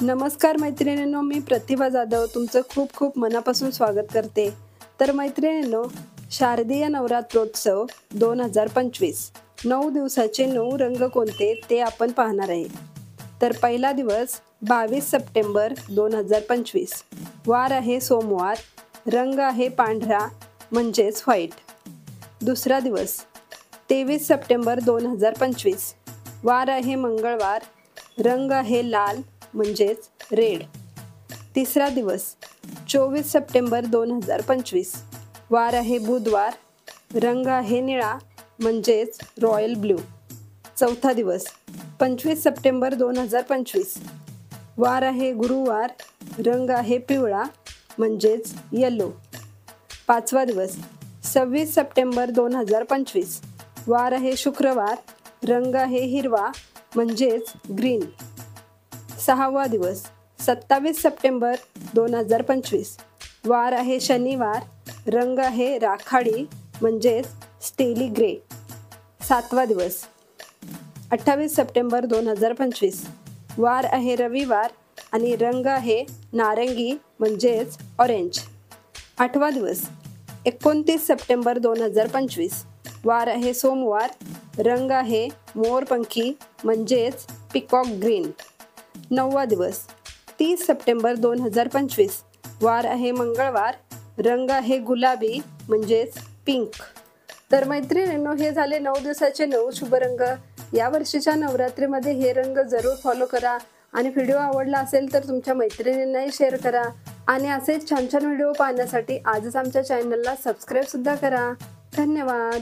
नमस्कार मैत्रिणींनो, मी प्रतिभा जाधव तुमचं खूप खूप मनापासून स्वागत करते। तर मैत्रिणींनो, शारदीय नवरात्रोत्सव 2025 9 दिवसाचे 9 रंग कोणते ते आपण पाहणार आहे। तर पहिला दिवस 22 सप्टेंबर 2025, वार आहे सोमवार, रंग आहे पांढरा म्हणजेच व्हाईट। दुसरा दिवस 23 सप्टेंबर 2025, वार आहे मंगळवार, रंग आहे लाल म्हणजेच रेड। तिसरा दिवस 24 सप्टेंबर 2025, वार आहे बुधवार, रंग आहे निळा म्हणजेच रॉयल ब्लू। चौथा दिवस 25 सप्टेंबर 2025, वार आहे गुरुवार, रंग आहे पिवळा म्हणजेच येलो। पाचवा दिवस 26 सप्टेंबर 2025, वार आहे शुक्रवार, रंग आहे हिरवा म्हणजेच ग्रीन। सहावा दिवस 27 सप्टेंबर 2025, वार आहे शनिवार, रंग आहे राखाडी म्हणजेच स्टेली ग्रे। सातवा दिवस 28 सप्टेंबर 2025, वार आहे रविवार आणि रंग आहे नारंगी म्हणजेच ऑरेंज। आठवा दिवस 29 सप्टेंबर 2025, वार आहे सोमवार, रंग आहे मोरपंखी म्हणजेच पिकॉक ग्रीन। नववा दिवस 30 सप्टेंबर 2025, वार आहे मंगळवार, रंग आहे गुलाबी म्हणजेच पिंक। तर मैत्रिणींनो, हे झाले 9 दिवसाचे 9 शुभ रंग। या वर्षीच्या नवरात्रीमध्ये हे रंग जरूर फॉलो करा आणि व्हिडिओ आवडला असेल तर तुमच्या मैत्रिणींनाही शेअर करा आणि असेच छान छान व्हिडिओ पाहण्यासाठी आजच आमच्या चॅनलला सबस्क्राईब सुद्धा करा। धन्यवाद।